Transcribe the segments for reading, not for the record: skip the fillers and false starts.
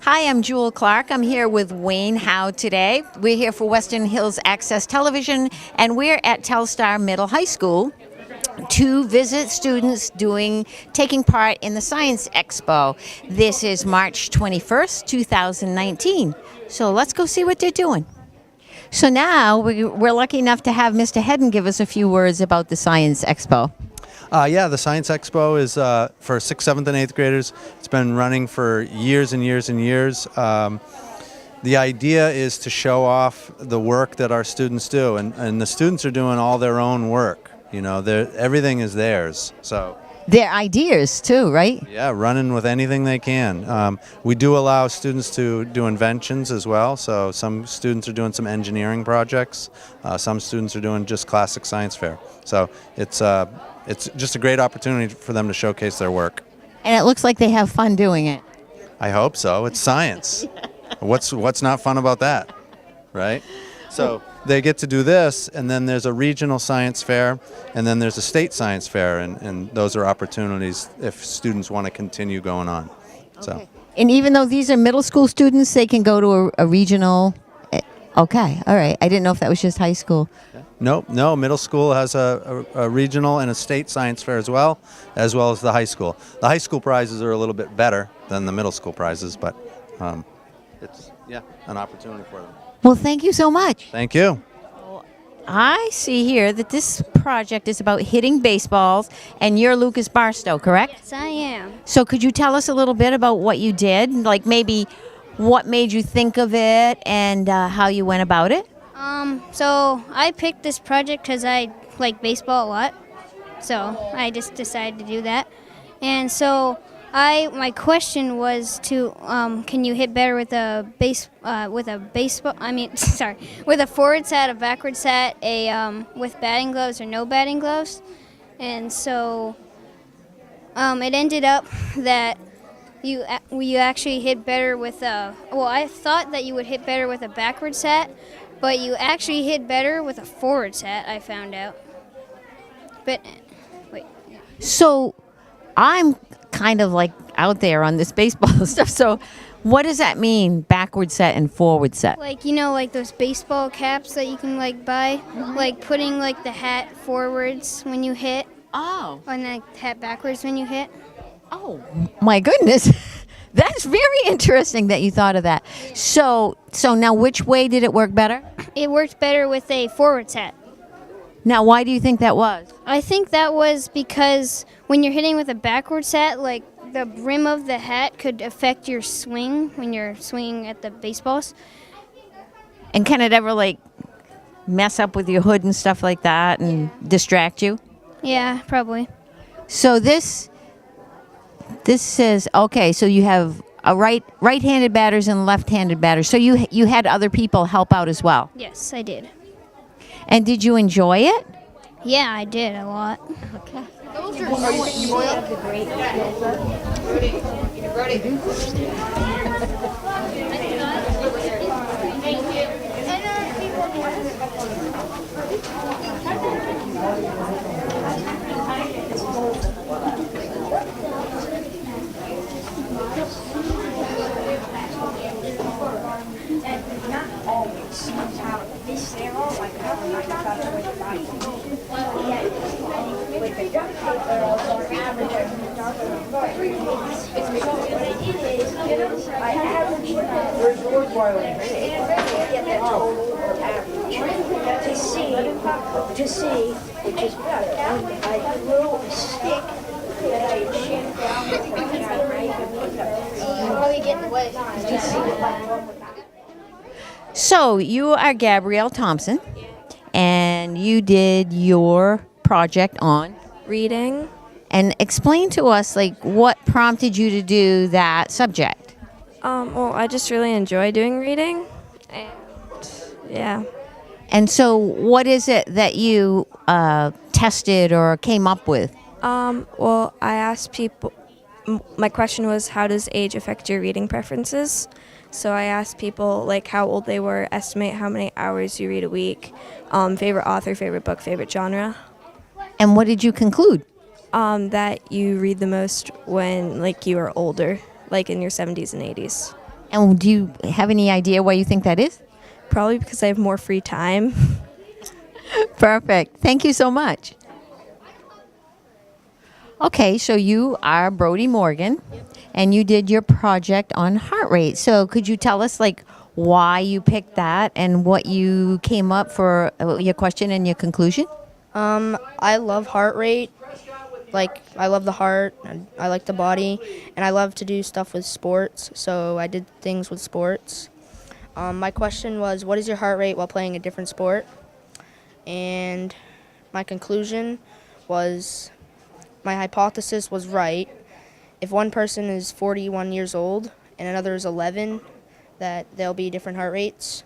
Hi, I'm Jewel Clark. I'm here with Wayne Howe today. We're here for Western Hills Access Television, and we're at Telstar Middle High School to visit students taking part in the Science Expo. This is March 21st, 2019. So let's go see what they're doing. So now we're lucky enough to have Mr. Hedden give us a few words about the Science Expo. The Science Expo is for 6th, 7th, and 8th graders. It's been running for years and years and years. The idea is to show off the work that our students do, and the students are doing all their own work. You know, everything is theirs. So Their ideas too, right? yeah, running with anything they can. We do allow students to do inventions as well. So some students are doing some engineering projects. Some students are doing just classic science fair. So it's just a great opportunity for them to showcase their work. And it looks like they have fun doing it. I hope so. It's science. What's not fun about that, right? So they get to do this, and then there's a regional science fair, and then there's a state science fair, and those are opportunities if students want to continue going on. So. And even though these are middle school students, they can go to a regional. Okay, all right. I didn't know if that was just high school. No. Middle school has a regional and a state science fair as well as the high school. The high school prizes are a little bit better than the middle school prizes, but it's an opportunity for them. Well, thank you so much. Thank you. I see here that this project is about hitting baseballs, and you're Lucas Barstow, correct? Yes, I am. So could you tell us a little bit about what you did, like maybe what made you think of it and how you went about it? So I picked this project because I like baseball a lot. So I just decided to do that. And so my question was can you hit better with a with a forward set, a backward set, with batting gloves or no batting gloves? And so it ended up that you actually hit better with I thought that you would hit better with a backward set, but you actually hit better with a forward set, I found out. But wait. So I'm kind of like out there on this baseball stuff. So what does that mean, backward set and forward set? Like, like those baseball caps that you can like buy, like putting like the hat forwards when you hit, Oh. and the hat backwards when you hit. Oh, my goodness. That's very interesting that you thought of that. So now which way did it work better? It worked better with a forward set. Now, why do you think that was? I think that was because when you're hitting with a backward set, like the rim of the hat could affect your swing when you're swinging at the baseballs. And can it ever like mess up with your hood and stuff like that and distract you? Yeah, probably. So this says, okay, so you have a right-handed batters and left-handed batters. So you had other people help out as well. Yes, I did. And did you enjoy it? Yeah, I did a lot. Okay. To see, which is better. I threw a stick that I jammed down with my So you are Gabrielle Thompson, and you did your project on reading. And explain to us, like, what prompted you to do that subject? Well, I just really enjoy doing reading, and yeah. And so what is it that you tested or came up with? Well, I asked people, my question was, how does age affect your reading preferences? So I asked people, like, how old they were, estimate how many hours you read a week, favorite author, favorite book, favorite genre. And what did you conclude? That you read the most when, like, you are older, like in your 70s and 80s. And do you have any idea why you think that is? Probably because I have more free time. Perfect. Thank you so much. Okay, so you are Brody Morgan, and you did your project on heart rate. So could you tell us like why you picked that and what you came up for your question and your conclusion? I love heart rate. Like, I love the heart, and I like the body, and I love to do stuff with sports, so I did things with sports. My question was, what is your heart rate while playing a different sport? And my conclusion was, my hypothesis was right. If one person is 41 years old and another is 11, that there'll be different heart rates.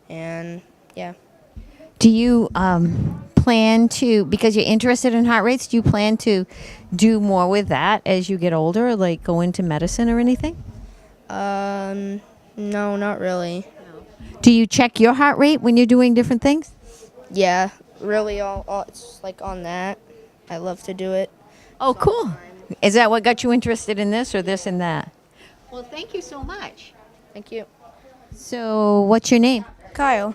And, yeah. Do you plan to, because you're interested in heart rates, do you plan to do more with that as you get older, like go into medicine or anything? No, not really. Do you check your heart rate when you're doing different things? Yeah, really, all it's like on that. I love to do it. Oh, cool. Is that what got you interested in this or this and that? Well, thank you so much. Thank you. So, what's your name? Kyle.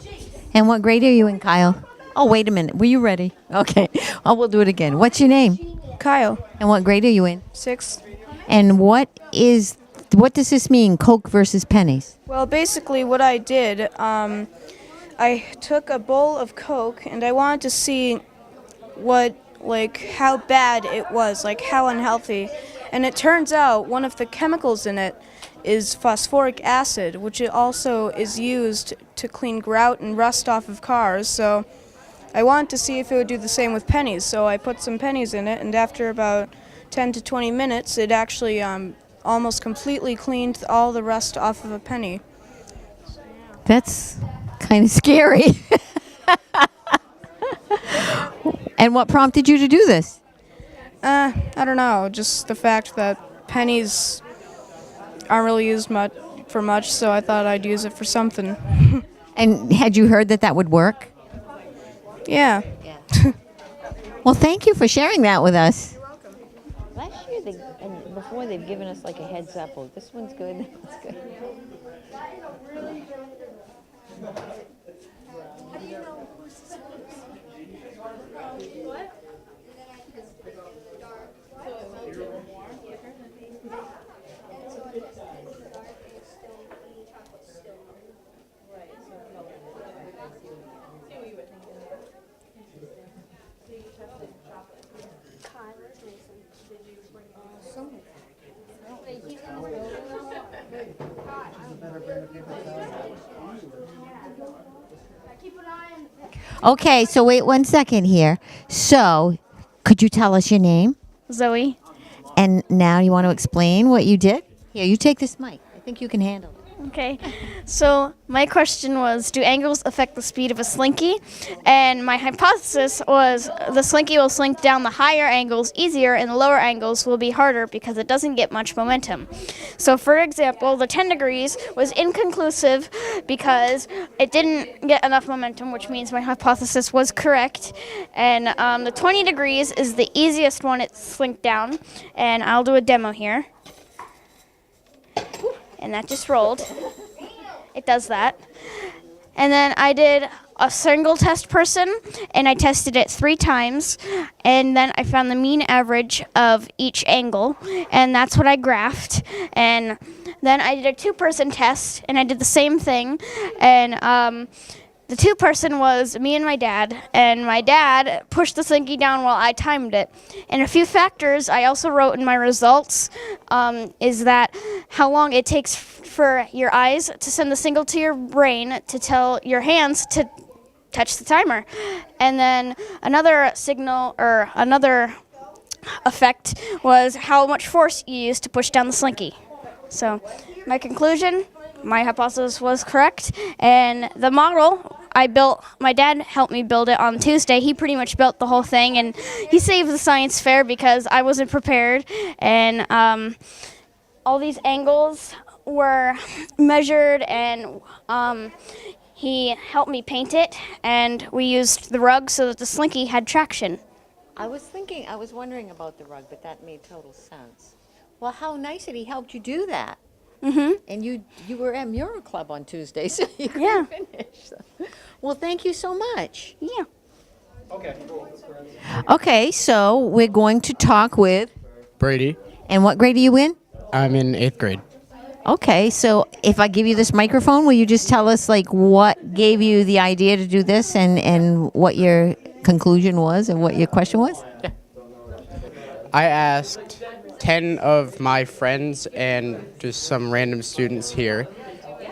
And what grade are you in, Kyle? Oh, wait a minute. Were you ready? Okay. Oh, we'll do it again. What's your name? Kyle. And what grade are you in? 6th. And what does this mean, Coke versus pennies? Well, basically what I did, I took a bowl of Coke and I wanted to see how bad it was, like how unhealthy. And it turns out one of the chemicals in it is phosphoric acid, which it also is used to clean grout and rust off of cars. So I wanted to see if it would do the same with pennies. So I put some pennies in it, and after about 10 to 20 minutes, it actually almost completely cleaned all the rust off of a penny. That's kind of scary. And what prompted you to do this? I don't know, just the fact that pennies aren't really used for much, so I thought I'd use it for something. And had you heard that that would work? Yeah. Well, thank you for sharing that with us. Last year, and before they've given us like a heads up. Oh, this one's good. That one's good. Okay, so wait 1 second here. So, could you tell us your name? Zoe. And now you want to explain what you did? Here, you take this mic. I think you can handle it. Okay, so my question was, do angles affect the speed of a slinky? And my hypothesis was the slinky will slink down the higher angles easier and the lower angles will be harder because it doesn't get much momentum. So for example, the 10 degrees was inconclusive because it didn't get enough momentum, which means my hypothesis was correct. And the 20 degrees is the easiest one it slinked down, and I'll do a demo here. And that just rolled. It does that. And then I did a single test person, and I tested it 3 times, and then I found the mean average of each angle, and that's what I graphed. And then I did a 2-person test, and I did the same thing, and the 2-person was me and my dad pushed the slinky down while I timed it. And a few factors I also wrote in my results is that how long it takes for your eyes to send the signal to your brain to tell your hands to touch the timer. And then another signal or another effect was how much force you use to push down the slinky. So my conclusion, my hypothesis was correct, and the model I built, my dad helped me build it on Tuesday. He pretty much built the whole thing, and he saved the science fair because I wasn't prepared, and all these angles were measured, and he helped me paint it, and we used the rug so that the slinky had traction. I was wondering about the rug, but that made total sense. Well, how nice that he helped you do that. And you were at Mural Club on Tuesday, so you Yeah. couldn't finish. So. Well, thank you so much. Yeah. Okay, so we're going to talk with. Brady. And what grade are you in? I'm in 8th grade. Okay, so if I give you this microphone, will you just tell us like what gave you the idea to do this and what your conclusion was and what your question was? I asked 10 of my friends and just some random students here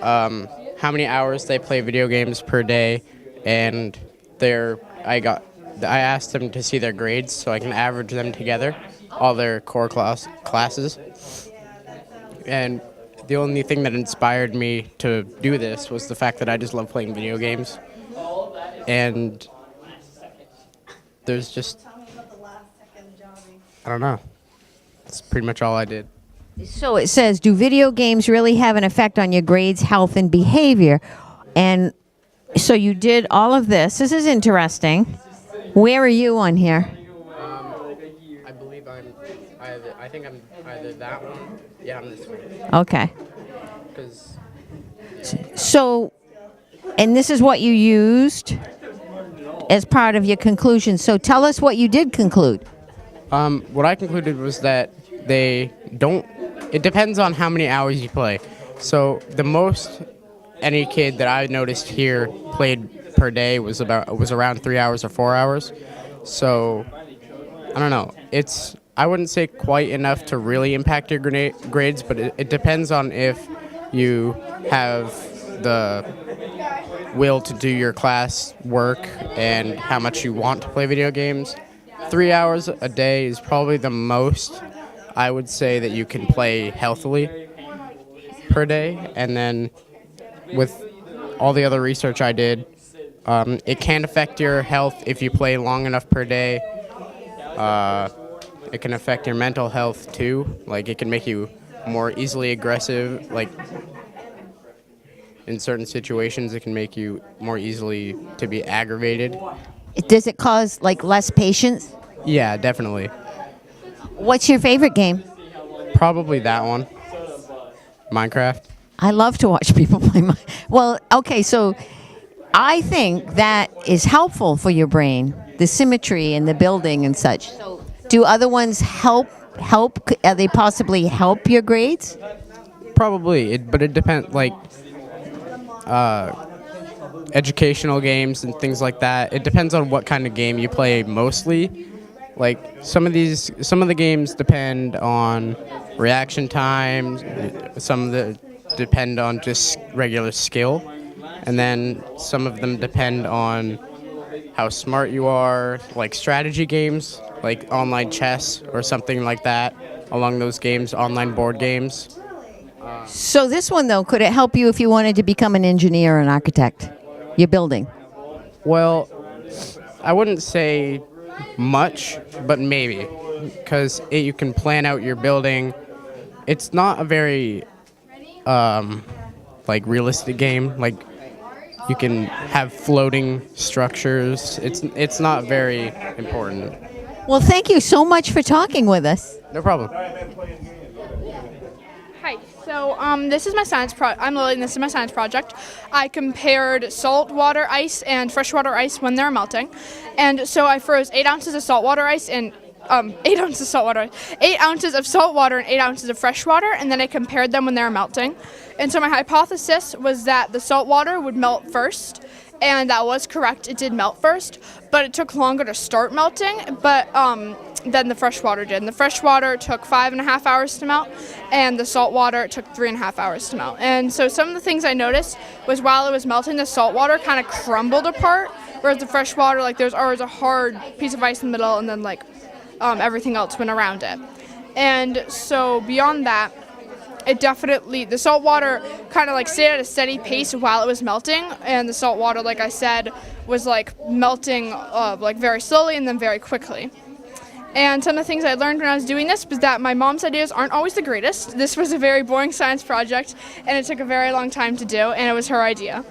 how many hours they play video games per day, and I asked them to see their grades so I can average them together, all their core classes. And the only thing that inspired me to do this was the fact that I just love playing video games. And there's just, I don't know. That's pretty much all I did. So it says, do video games really have an effect on your grades, health, and behavior? And so you did all of this. This is interesting. Where are you on here? I believe I think I'm either that one. Yeah, I'm this one. Okay. 'Cause So, and this is what you used as part of your conclusion. So tell us what you did conclude. what I concluded was that it depends on how many hours you play. So the most any kid that I noticed here played per day was around 3 hours or 4 hours. So I don't know. I wouldn't say quite enough to really impact your grades, but it depends on if you have the will to do your class work and how much you want to play video games. 3 hours a day is probably the most I would say that you can play healthily per day. And then with all the other research I did, it can affect your health if you play long enough per day. It can affect your mental health too. Like it can make you more easily aggressive. Like in certain situations, it can make you more easily to be aggravated. Does it cause like less patience? Yeah, definitely. What's your favorite game? Probably that one. Minecraft. I love to watch people play. Well, okay, so I think that is helpful for your brain, the symmetry and the building and such. So, do other ones help? Are they possibly help your grades? Probably, but it depends. Like educational games and things like that. It depends on what kind of game you play mostly. Like some of the games depend on reaction time. Some of the depend on just regular skill, and then some of them depend on how smart you are. Like strategy games, like online chess or something like that. Along those games, online board games. So this one though, could it help you if you wanted to become an engineer or an architect? Your building. Well, I wouldn't say much, but maybe, because you can plan out your building. It's not a very like realistic game. Like you can have floating structures. It's not very important. Well, thank you so much for talking with us. No problem. Hi. So this is my science I'm Lily, and this is my science project. I compared saltwater ice and freshwater ice when they're melting, and so I froze 8 ounces of saltwater ice and 8 ounces of salt water, 8 ounces of salt water and 8 ounces of fresh water, and then I compared them when they were melting. And so my hypothesis was that the salt water would melt first, and that was correct. It did melt first, but it took longer to start melting. But than the fresh water did. And the fresh water took 5.5 hours to melt, and the salt water took 3.5 hours to melt. And so some of the things I noticed was while it was melting, the salt water kind of crumbled apart, whereas the fresh water, like there's always a hard piece of ice in the middle, and then like everything else went around it. And so beyond that, the salt water kind of like stayed at a steady pace while it was melting, and the salt water, like I said, was like melting like very slowly and then very quickly. And some of the things I learned when I was doing this was that my mom's ideas aren't always the greatest. This was a very boring science project, and it took a very long time to do, and it was her idea.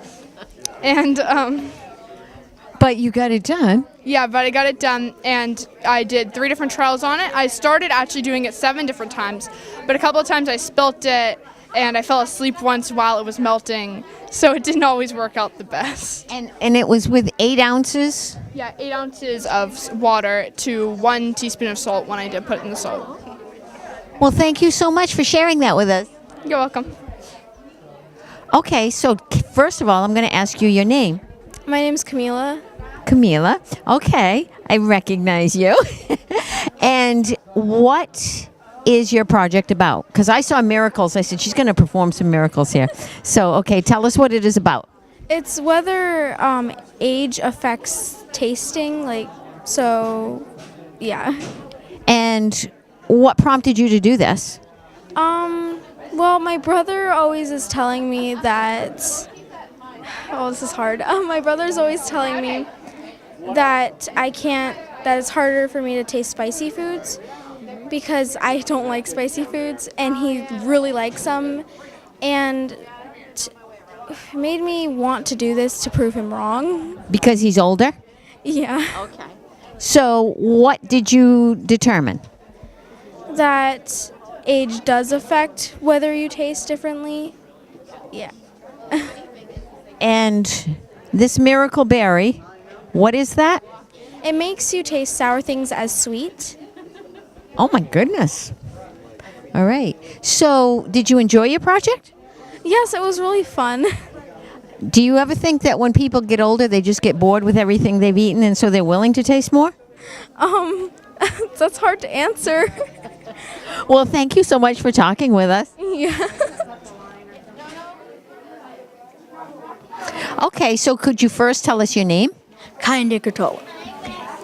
And But you got it done. yeah, but I got it done, and I did 3 different trials on it. I started actually doing it 7 different times, but a couple of times I spilt it, and I fell asleep once while it was melting, so it didn't always work out the best. And it was with 8 ounces? Yeah, 8 ounces of water to 1 teaspoon of salt when I did put in the salt. Well, thank you so much for sharing that with us. You're welcome. Okay, so first of all, I'm going to ask you your name. My name's Camila. Camila. Okay, I recognize you. And what is your project about? Because I saw miracles. I said, she's going to perform some miracles here. So, okay, tell us what it is about. It's whether age affects tasting, yeah. And what prompted you to do this? Well, my brother always is telling me that. Oh, this is hard. My brother's always telling me that that it's harder for me to taste spicy foods because I don't like spicy foods, and he really likes them, and made me want to do this to prove him wrong. Because he's older? Yeah. Okay. So, what did you determine? That age does affect whether you taste differently. Yeah. And this miracle berry, what is that? It makes you taste sour things as sweet. Oh my goodness. All right. So, did you enjoy your project? Yes, it was really fun. Do you ever think that when people get older, they just get bored with everything they've eaten and so they're willing to taste more? That's hard to answer. Well, thank you so much for talking with us. Yeah. Okay, so could you first tell us your name? Kinda Katola.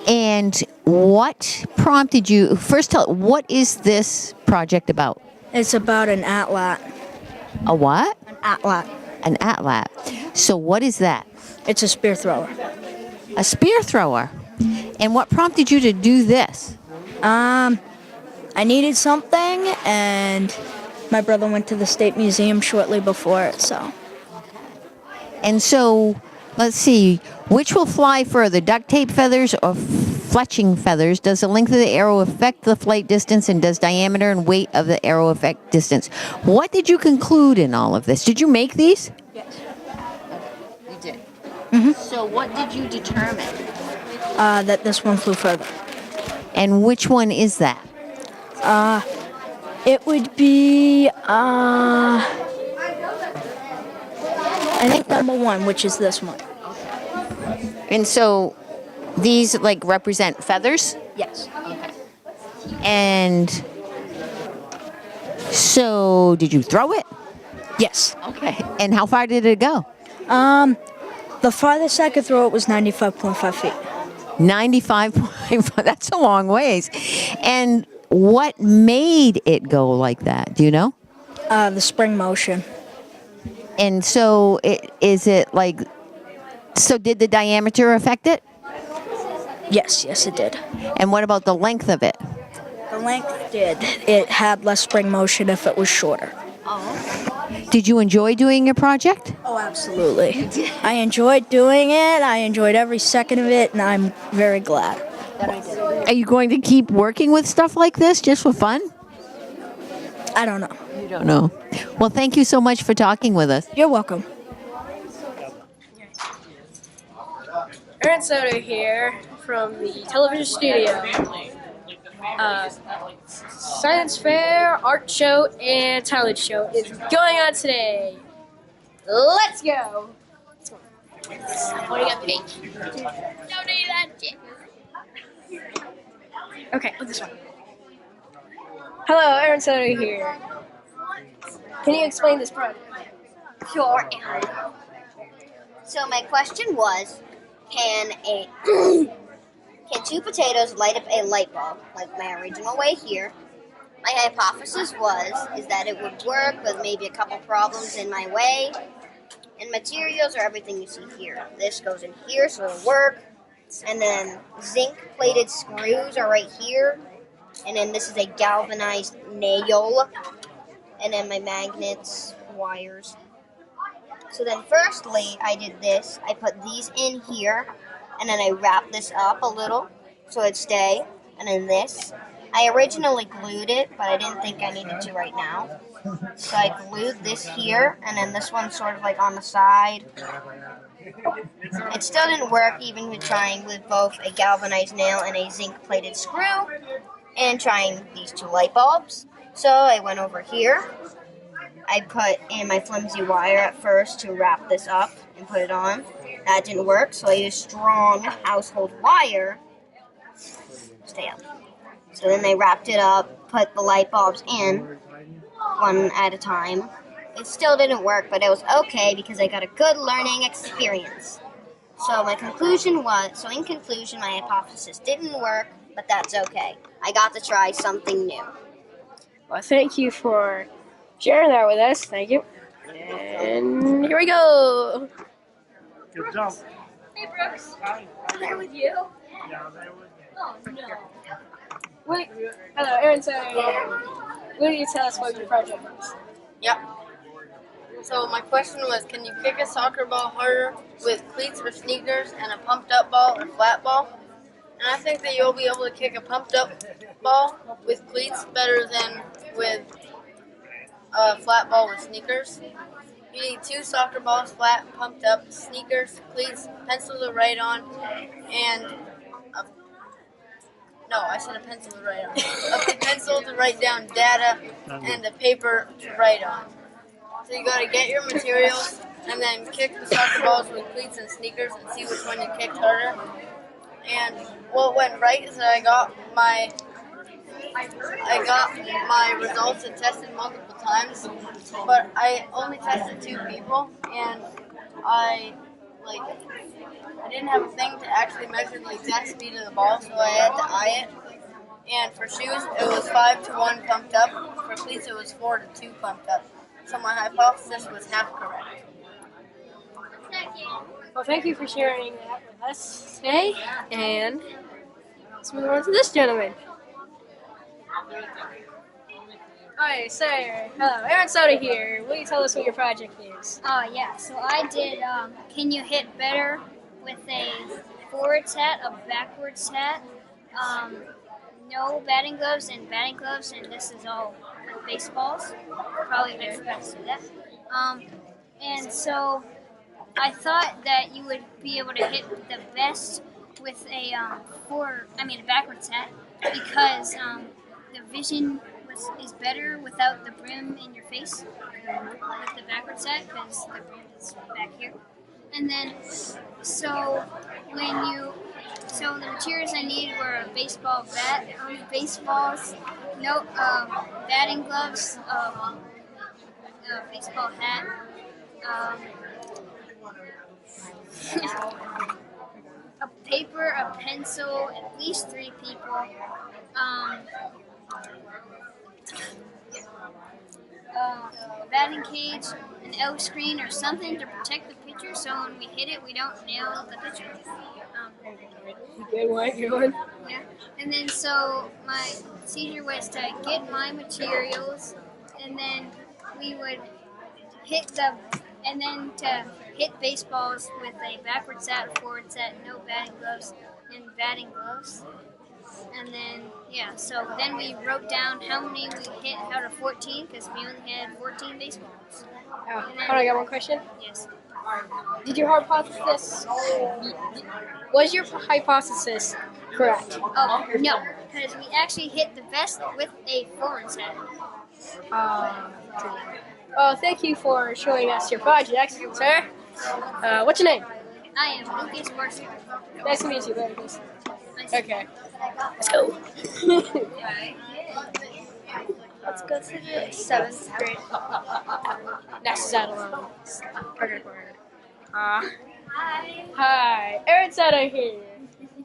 And what prompted you? First, what is this project about? It's about an atlat. A what? An atlat. An atlat. So, what is that? It's a spear thrower. A spear thrower. And what prompted you to do this? I needed something, and my brother went to the State Museum shortly before it, so. And so, let's see, which will fly further, duct tape feathers or fletching feathers? Does the length of the arrow affect the flight distance, and does diameter and weight of the arrow affect distance? What did you conclude in all of this? Did you make these? Yes. You did. Mm-hmm. So what did you determine? That this one flew further. And which one is that? It would be, I think number 1, which is this one. And so these represent feathers? Yes. And so did you throw it? Yes. Okay. And how far did it go? The farthest I could throw it was 95.5 feet. 95.5. That's a long ways. And what made it go like that? Do you know? The spring motion. And so so did the diameter affect it? Yes, it did. And what about the length of it? The length did. It had less spring motion if it was shorter. Did you enjoy doing your project? Oh, absolutely. I enjoyed doing it. I enjoyed every second of it, and I'm very glad that I did it. Are you going to keep working with stuff like this just for fun? I don't know. You don't know. Well, thank you so much for talking with us. You're welcome. Aaron Soto here from the television studio. Science fair, art show, and talent show is going on today. Let's go! What do you got, pink? Don't do that shit. Okay, with this one. Hello, Aaron Soto here. Can you explain this project? Sure, Aaron. So my question was, can 2 potatoes light up a light bulb, like my original way here? My hypothesis is that it would work with maybe a couple problems in my way. And materials are everything you see here. This goes in here, so it'll work. And then zinc-plated screws are right here. And then this is a galvanized nail. And then my magnets, wires. So then firstly, I did this. I put these in here. And then I wrap this up a little so it'd stay. And then this. I originally glued it, but I didn't think I needed to right now. So I glued this here, and then this one sort of like on the side. It still didn't work even with trying with both a galvanized nail and a zinc-plated screw, and trying these two light bulbs. So I went over here. I put in my flimsy wire at first to wrap this up and put it on. That didn't work, so I used strong household wire. Stay up. So then they wrapped it up, put the light bulbs in, one at a time. It still didn't work, but it was okay because I got a good learning experience. So in conclusion, my hypothesis didn't work, but that's okay. I got to try something new. Well, thank you for sharing that with us. Thank you. And here we go. Good job. Hey, Brooks. I'm there with you. Yeah, there was. Oh, no. Wait. Hello, Aaron. So, will you tell us what your project is? Yep. So my question was, can you kick a soccer ball harder with cleats or sneakers and a pumped up ball or flat ball? And I think that you'll be able to kick a pumped up ball with cleats better than with a flat ball with sneakers. You need 2 soccer balls, flat, pumped up, sneakers, cleats, pencil to write on, and a pencil to write on. A pencil to write down data, and a paper to write on. So you gotta get your materials and then kick the soccer balls with cleats and sneakers and see which one you kicked harder. And what went right is that I got my results and tested multiple times, but I only tested 2 people, and I didn't have a thing to actually measure the exact speed of the ball, so I had to eye it. And for shoes, it was 5-1 pumped up. For cleats, it was 4-2 pumped up. So my hypothesis was half correct. Well, thank you for sharing that with us today. And let's move on to this gentleman. Hi, sir. Hello, Aaron Soda here. Will you tell us what your project is? Yeah, so I did Can You Hit Better with a forwards hat, a backwards hat, no batting gloves and batting gloves, and this is all with baseballs. Probably never got to see that. And so I thought that you would be able to hit the best with a backwards hat because the vision is better without the brim in your face with the backwards hat because the brim is back here. And then, so the materials I needed were a baseball bat, baseballs, no batting gloves, a baseball hat, a paper, a pencil, at least 3 people, a batting cage, an L screen or something to protect the pitcher so when we hit it we don't nail the pitcher. Good one. Yeah. And then so my procedure was to get my materials and then we would to hit baseballs with a backwards set, forward set, no batting gloves, and batting gloves. And then, so then we wrote down how many we hit out of 14 because we only had 14 baseballs. I got one question. Yes. Was your hypothesis correct? Oh, no, because we actually hit the best with a forward set. Well, thank you for showing us your project, sir. What's your name? I am Lucas Barcia. Nice to meet you, Lucas. Nice Okay, let's go. Let's go to the 7th grade. Next is Adeline. Okay. Hi. Hi, Aaron Sada here.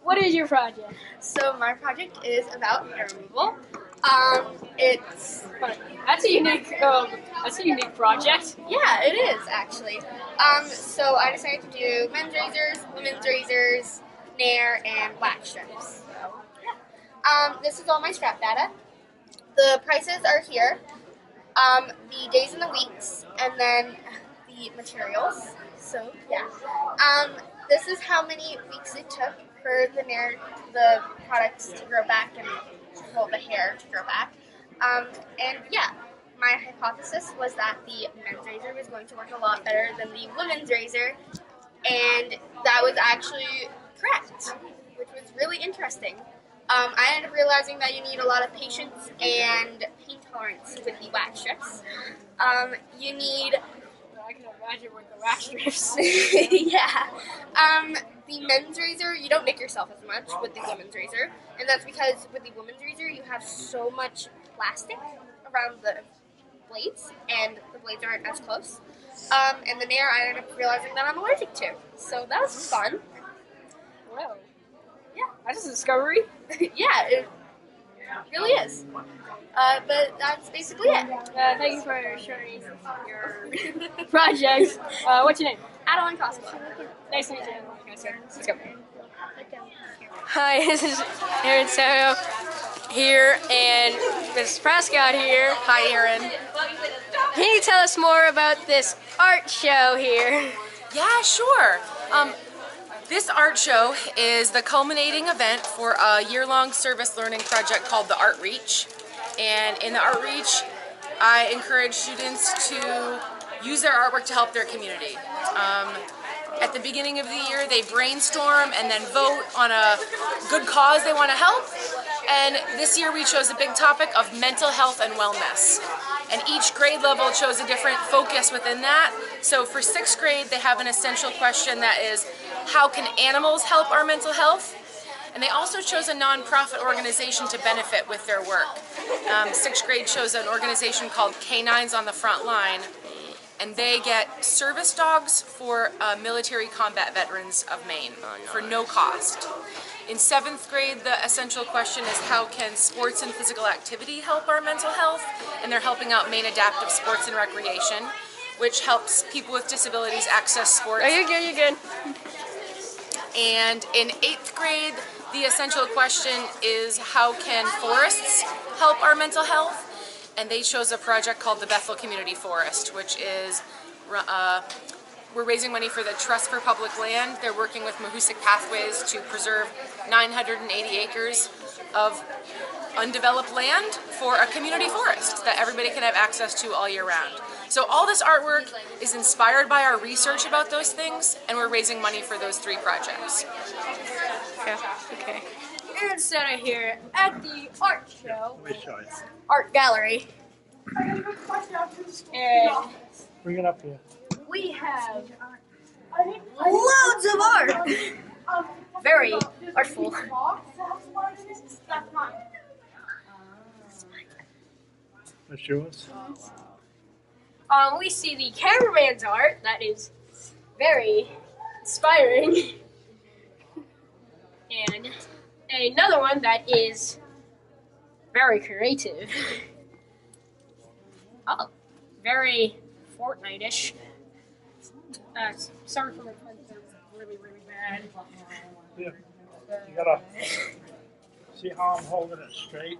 What is your project? So my project is about hair removal. That's a unique project. Yeah, it is actually. So I decided to do men's razors, women's razors, nair, and wax strips. So, yeah. This is all my strap data. The prices are here. The days and the weeks, and then the materials. So yeah. This is how many weeks it took for the products to grow back and well, the hair to grow back. And yeah, my hypothesis was that the men's razor was going to work a lot better than the women's razor, and that was actually correct, which was really interesting. I ended up realizing that you need a lot of patience and pain tolerance with the wax strips. You need. I can imagine with the wax strips. Yeah. The men's razor, you don't nick yourself as much with the women's razor, and that's because with the women's razor, you have so much plastic around the blades, and the blades aren't as close. And the nair, I ended up realizing that I'm allergic to, so that was fun. Wow. Yeah, that's a discovery. Yeah, it really is. But that's basically it. Thank you for sharing your project. What's your name? Adeline Cosmo. Nice to meet you. Let's go. Hi, this is Aaron Sario here, and Miss Prescott here. Hi, Aaron. Can you tell us more about this art show here? Yeah, sure. This art show is the culminating event for a year-long service learning project called the Art Reach. And in the Art Reach, I encourage students to use their artwork to help their community. At the beginning of the year, they brainstorm and then vote on a good cause they want to help. And this year we chose a big topic of mental health and wellness. And each grade level chose a different focus within that. So for 6th grade, they have an essential question that is, how can animals help our mental health? And they also chose a nonprofit organization to benefit with their work. 6th grade chose an organization called Canines on the Front Line, and they get service dogs for military combat veterans of Maine for no cost. In 7th grade, the essential question is, how can sports and physical activity help our mental health? And they're helping out Maine Adaptive Sports and Recreation, which helps people with disabilities access sports. Oh, you're good, you're good. And in 8th grade, the essential question is, how can forests help our mental health? And they chose a project called the Bethel Community Forest, which is, we're raising money for the Trust for Public Land. They're working with Mahoosic Pathways to preserve 980 acres of undeveloped land for a community forest that everybody can have access to all year round. So all this artwork is inspired by our research about those things, and we're raising money for those 3 projects. Yeah, okay. Aaron Sarah here at the art show, art gallery, and Bring it up here. we have loads of art. Very artful. That's yours. We see the cameraman's art that is very inspiring, and another one that is very creative. Oh, very Fortnite-ish. Sorry for my friends, they're really, really bad. Yeah. You gotta see how I'm holding it straight.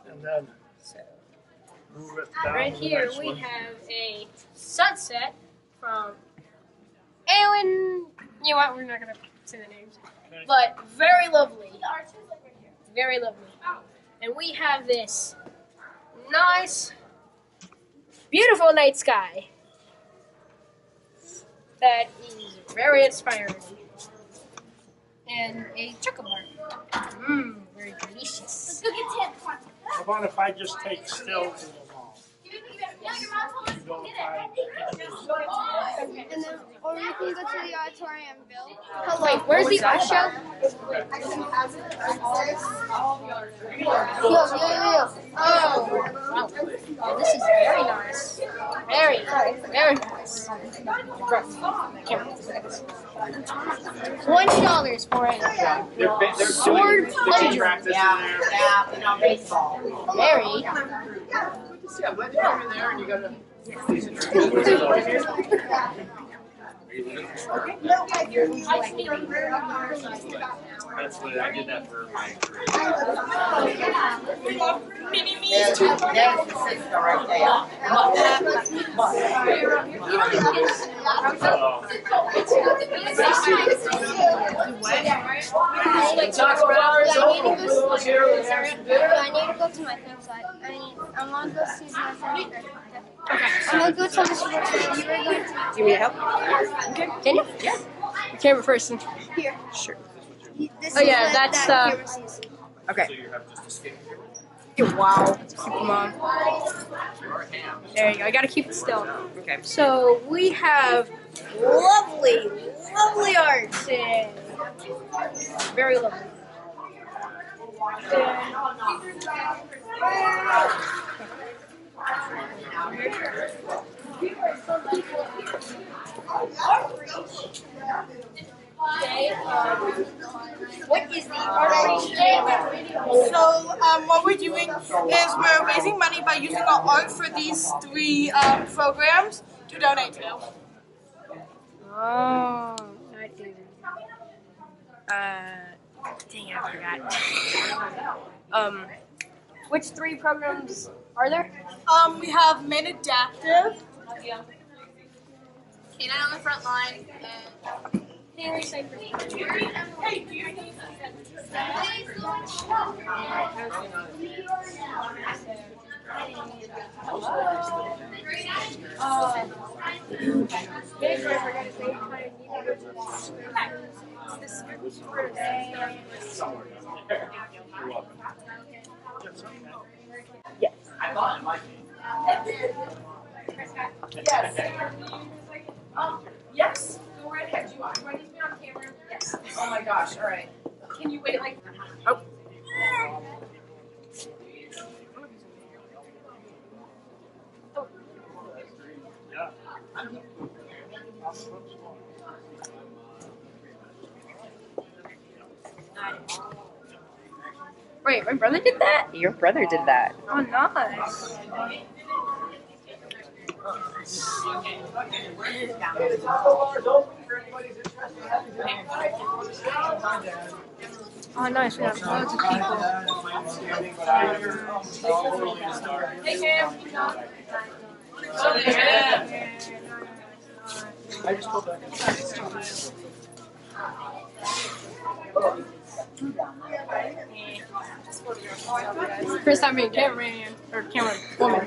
And then move it down Right to the here next we one. have a sunset from Alan. You know what? We're not gonna say the names, but very lovely. Very lovely. And we have this nice, beautiful night sky that is very inspiring. And a chocolate bar. Very delicious. How about if I just take stills in the wall? And then, or we can go to the auditorium, Bill. Wait, where's the art show? Oh, wow. This is very nice. Very, very nice. $1 for a sword plunger. Very. Yeah, but you're in there and you gotta. That's what I did that for my career. There's the sister right there. I need to go to my thing, so I'm gonna go see my friend. I'm gonna go tell the sports that you were going to. Do you need help? Okay. Can you? Yeah. Camera person. Here. Sure. This Oh is yeah, what that's that camera sees. Okay. Wow. Keep them on. There you go. I gotta keep it still. Okay. So we have lovely, lovely art today. Very lovely. What is the outreach? So what we're doing is we're raising money by using our art for these three programs to donate to. Oh, not even. Dang it, I forgot. Which three programs are there? We have Mid Adaptive. Canine on the front line and Yes, go right ahead. Do I need to be on camera? Yes. Oh my gosh, all right. Can you wait like... Oh. Wait, my brother did that? Your brother did that. Oh, nice. Oh, nice. We have loads of people. Hey, Cam. I just told that. First time being cameraman or camera woman.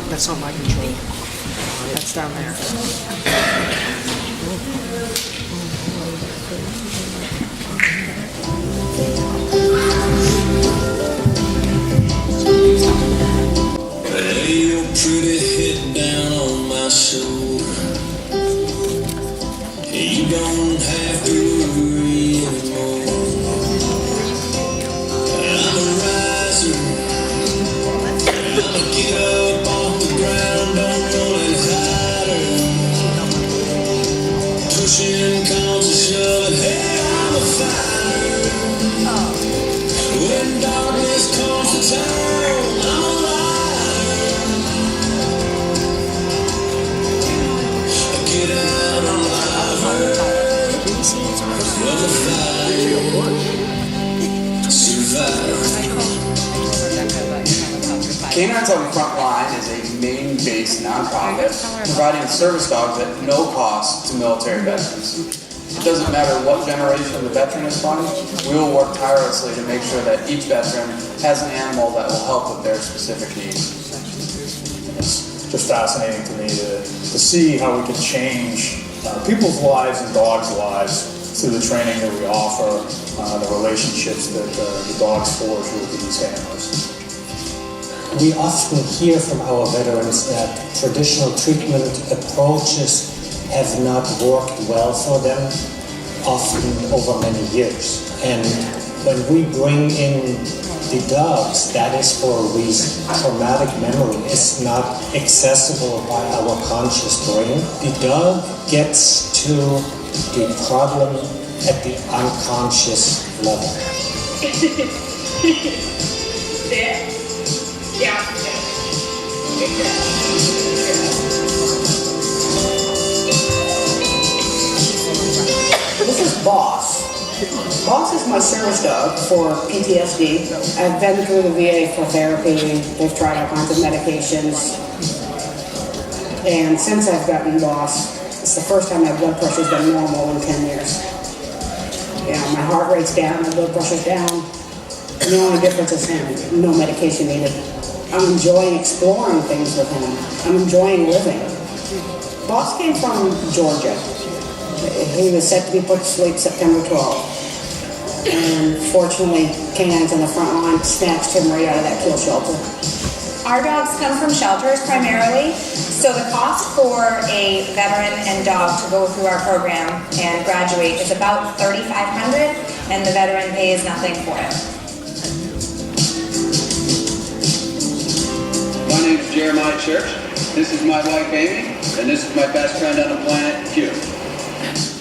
That's not my control. That's down there. Lay your pretty head down on my shoulder. You don't have to worry anymore. I'm a riser. I'm a get up off the ground, don't roll it harder. Pushing comes to shove, hey, I'm a fighter. When darkness comes to town, I'm a liar. Get out on my hurt. From the fire. Survivor. Canines on the Front Line is a Maine-based nonprofit providing service dogs at no cost to military veterans. It doesn't matter what generation the veteran is from, we will work tirelessly to make sure that each veteran has an animal that will help with their specific needs. It's just fascinating to me to see how we can change people's lives and dogs' lives through the training that we offer, the relationships that the dogs forge with these handlers. We often hear from our veterans that traditional treatment approaches have not worked well for them, often over many years. And when we bring in the dogs, that is for a reason. Traumatic memory is not accessible by our conscious brain. The dog gets to the problem at the unconscious level. This is Boss. Boss is my service dog for PTSD. I've been through the VA for therapy. They've tried all kinds of medications. And since I've gotten Boss, it's the first time my blood pressure's been normal in 10 years. You know, my heart rate's down, my blood pressure's down. And the only difference is him. No medication needed. I'm enjoying exploring things with him. I'm enjoying living. Boss came from Georgia. He was set to be put to sleep September 12th. And fortunately, Canines on the Front Line snatched him right out of that kill shelter. Our dogs come from shelters primarily, so the cost for a veteran and dog to go through our program and graduate is about $3,500, and the veteran pays nothing for it. My name is Jeremiah Church. This is my wife Amy, and this is my best friend on the planet, Q.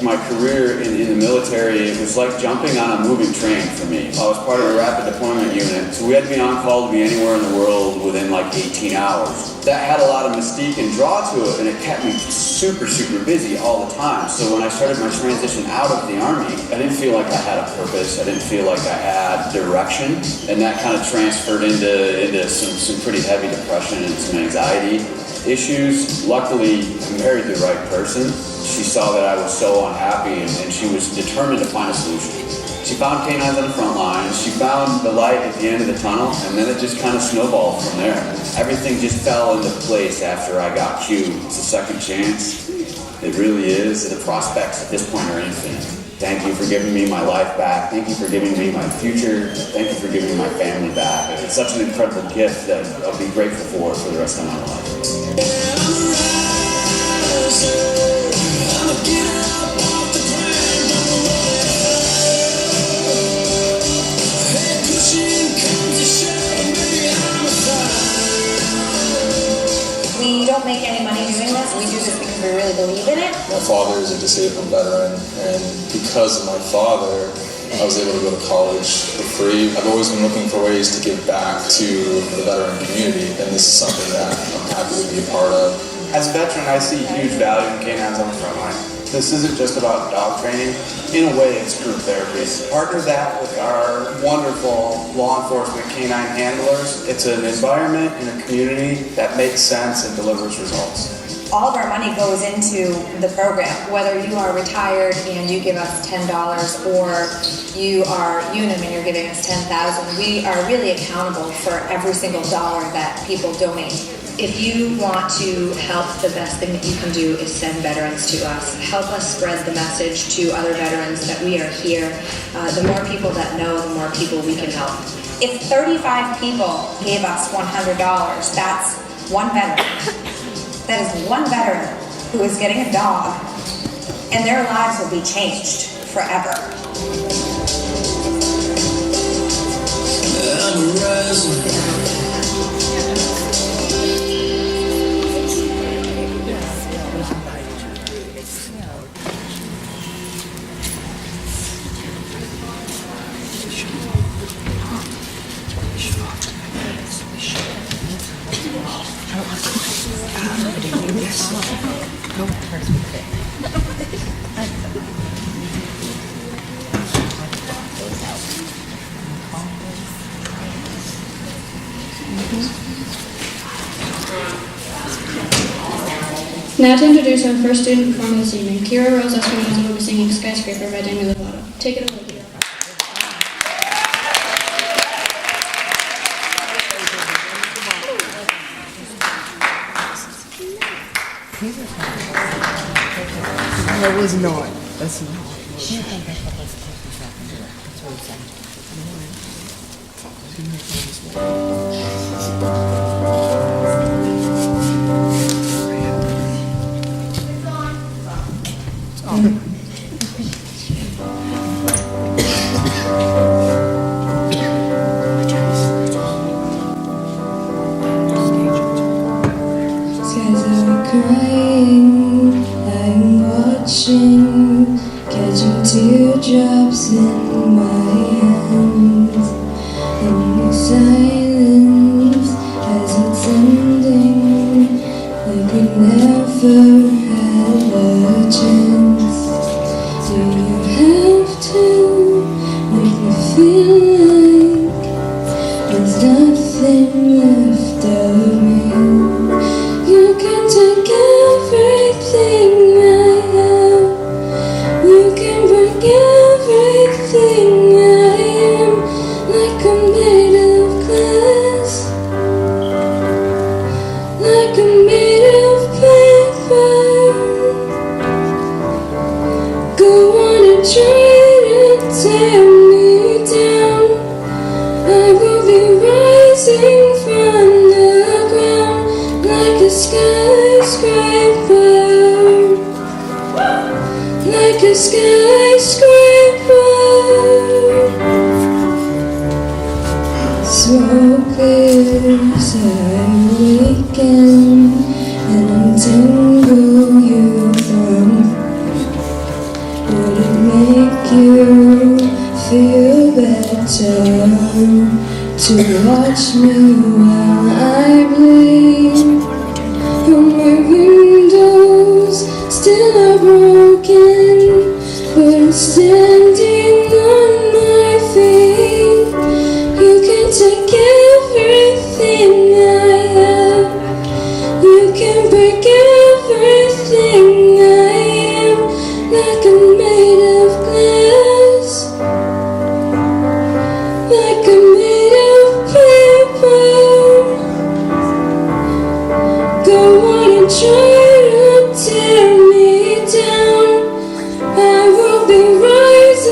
My career in the military, it was like jumping on a moving train for me. I was part of a rapid deployment unit, so we had to be on call to be anywhere in the world within like 18 hours. That had a lot of mystique and draw to it, and it kept me super, super busy all the time. So when I started my transition out of the Army, I didn't feel like I had a purpose. I didn't feel like I had direction, and that kind of transferred into some pretty heavy depression and some anxiety issues. Luckily, I married the right person. She saw that I was so unhappy, and she was determined to find a solution. She found Canines on the Front Line, she found the light at the end of the tunnel, and then it just kind of snowballed from there. Everything just fell into place after I got Q. It's a second chance. It really is. The prospects at this point are infinite. Thank you for giving me my life back. Thank you for giving me my future. Thank you for giving me my family back. It's such an incredible gift that I'll be grateful for the rest of my life. We don't make any money doing this. We do this because we really believe in it. My father is a disabled veteran, and because of my father, I was able to go to college for free. I've always been looking for ways to give back to the veteran community, and this is something that I'm happy to be a part of. As a veteran, I see huge value in Canines on the Front Line. This isn't just about dog training. In a way, it's group therapy. Partner that with our wonderful law enforcement canine handlers. It's an environment and a community that makes sense and delivers results. all of our money goes into the program. Whether you are retired and you give us $10 or you are Unum and you're giving us $10,000, we are really accountable for every single dollar that people donate. If you want to help, the best thing that you can do is send veterans to us. Help us spread the message to other veterans that we are here. The more people that know, the more people we can help. If 35 people gave us $100, that's one veteran. That is one veteran who is getting a dog, and their lives will be changed forever. I'm rising. Now to introduce our first student performer this evening, Kira Rose Espinosa will be singing Skyscraper by Demi Lovato. Take it away, Kira. That was not. That's not. Skies are crying, I'm watching, catching teardrops in my hands. And the silence as it's ending, like we never had a chance. Do you have to make me feel like there's nothing left of me? You can take everything I have. You can break everything I am. Like I'm made of glass, like I'm made of paper. Go on and try to tear me down. I will be rising from the ground like a skyscraper, like a skyscraper. Smoke clears, I awaken and untangle you from. Would it make you feel better to watch me while I bleed? And my windows still are broken, but I'm standing on my feet. You can take everything I have. You can break everything I am. Like I'm made of glass, like I'm made of paper. Go on and try to tear me down. I will be rising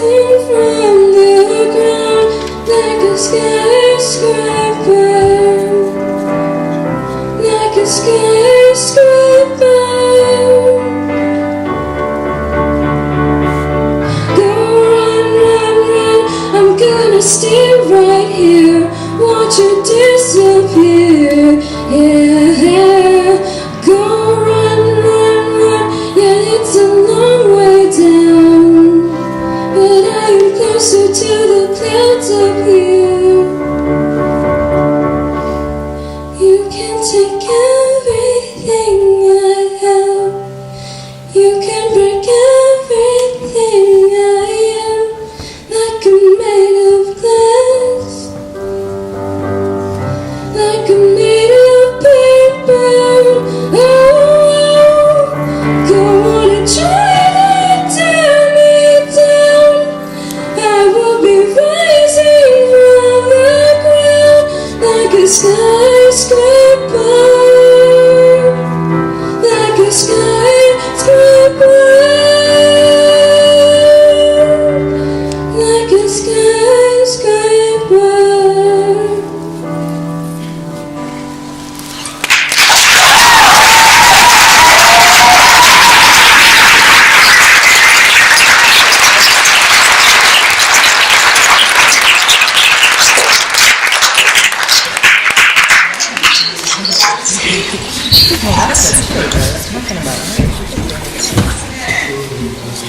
For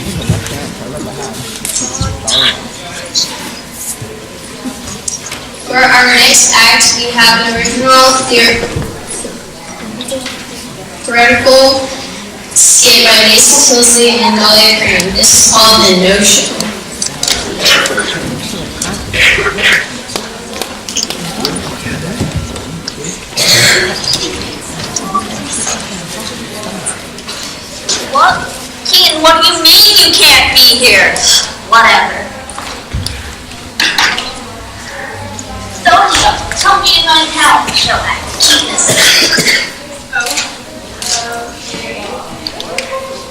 our next act, we have an original theoretical skit by Mason Tilsley and Dahlia Graham. This is called The Notion. What? Keaton, what do you mean you can't be here? Whatever. Tell me about how we shall act. Keaton is okay.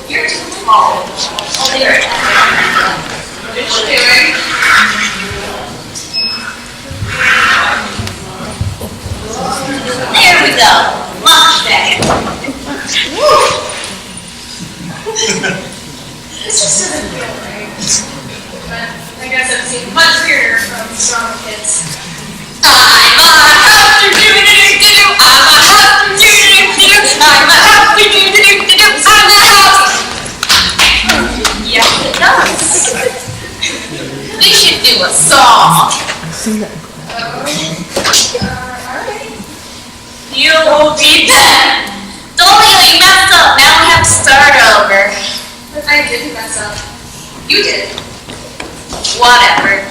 You're too tall. Oh, there. What are you doing? There we go. Much better. Woo! This just doesn't feel right. But I guess I've seen much weirder from strong kids. I'm a have to do do. I'm a have to do do. I'm a have to do do. I'm a have. Yes, it does. We should do a song. Alright. You'll be back. Dolio, you messed up. Now we have to start over. But I didn't mess up. You did. Whatever.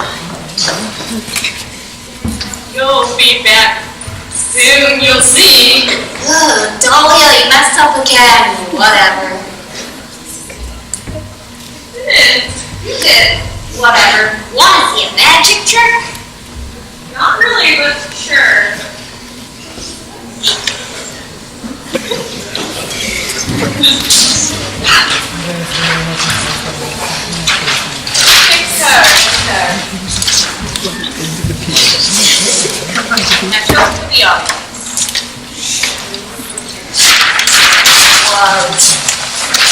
You'll be back. Soon you'll see. Ugh, Dolio, you messed up again. Whatever. You did. Whatever. What, is he a magic trick? Not really, but sure. Now show it to the audience. Whoa.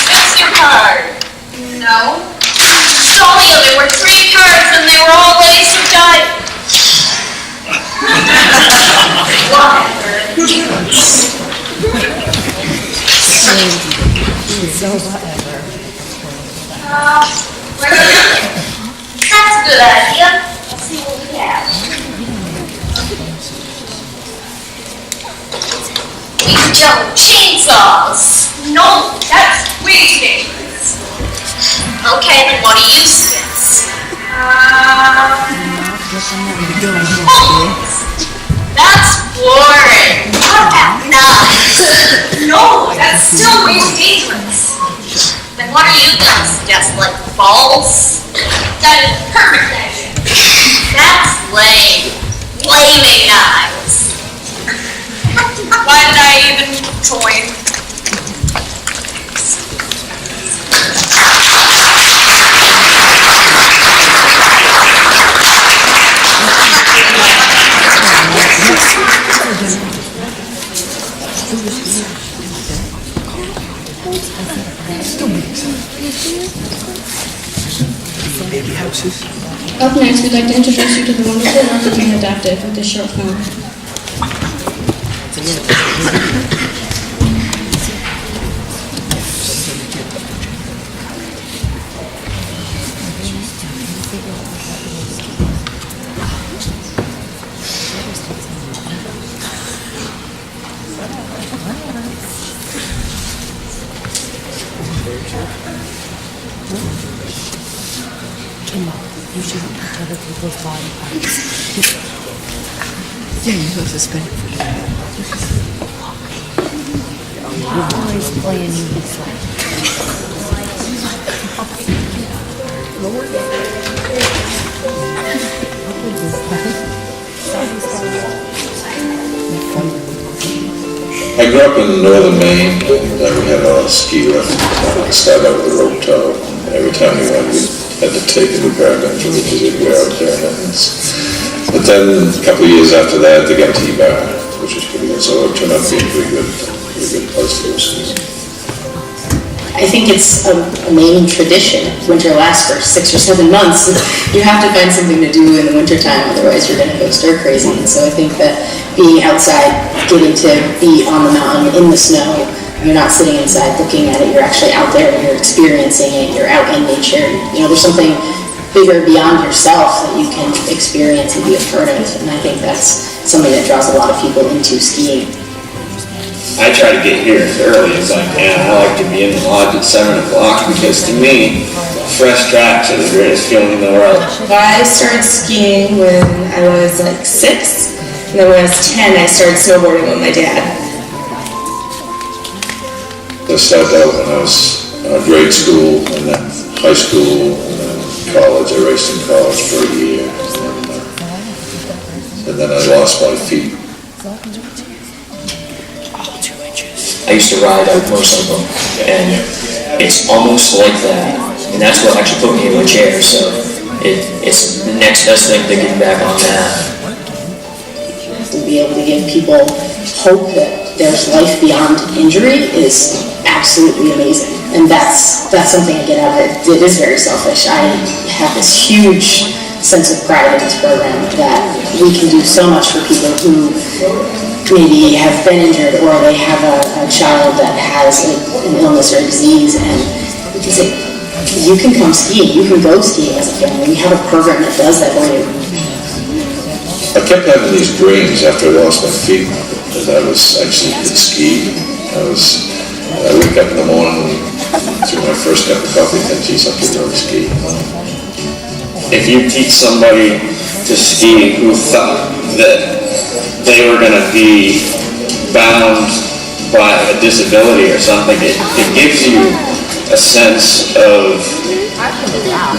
That's your card. No. Dolio, there were 3 cards and they were all laser died. Whatever. So whatever. That's a good idea. Let's see what we have. We jump chainsaws. No, that's way dangerous. Okay, then what do you sense? That's boring. What about knives? No, that's still way dangerous. Then what are you gonna suggest, like balls? That is perfect idea. That's lame. Flaming knives. Why did I even join? Up next, we'd like to introduce you to the wonderful work of being adapted with this short film. You shouldn't touch other people's body parts. Yeah, you're supposed to spin it for you. You're always playing you this way. I grew up in northern Maine, and we had a ski lift. It started out with a rope tow. Every time we went, we had to take a new pair of injuries because we'd go out there. But then a couple of years after that, they got T-bar, which was pretty good. So it turned out to be a pretty good place to go skiing. I think it's a Maine tradition. Winter lasts for 6 or 7 months. You have to find something to do in the wintertime, otherwise you're going to go stir crazy. And so I think that being outside, getting to be on the mountain in the snow, You're not sitting inside looking at it, you're actually out there, you're experiencing it, you're out in nature. You know, there's something bigger beyond yourself that you can experience and be a part of, and I think that's something that draws a lot of people into skiing. I try to get here as early as I can. I like to be in the lodge at 7 o'clock because to me, fresh tracks are the greatest feeling in the world. I started skiing when I was like 6, and then when I was 10, I started snowboarding with my dad. I started out when I was grade school, and then high school, and then college. I raced in college for a year, and then I lost my feet. I used to ride a motorcycle, and it's almost like that, and that's what actually put me in my chair, so it's the next best thing to getting back on that. To be able to give people hope that there's life beyond injury is absolutely amazing, and that's something I get out of it. It is very selfish. I have this huge sense of pride in this program that we can do so much for people who maybe have been injured or they have a child that has an illness or a disease, and we can say, you can come skiing, you can go skiing as a family. We have a program that does that for you. I kept having these dreams after I lost my feet that I was actually could ski. I wake up in the morning to my first cup of coffee and think, geez, I could really ski. If you teach somebody to ski who thought that they were going to be bound by a disability or something, it gives you a sense of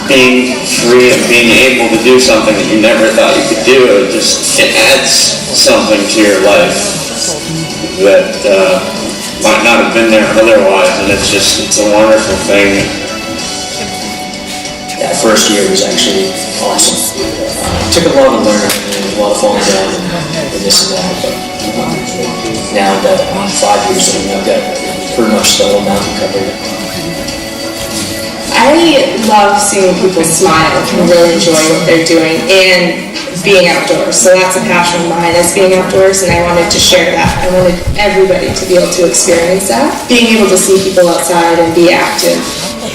being free and being able to do something that you never thought you could do. It adds something to your life that might not have been there otherwise, and it's a wonderful thing. That first year was actually awesome. It took a lot of learning and a lot of falling down and this and that, but now that 5 years in, I've got pretty much the whole mountain covered. I love seeing people smile and really enjoy what they're doing and being outdoors. So that's a passion of mine, is being outdoors, and I wanted to share that. I wanted everybody to be able to experience that. Being able to see people outside and be active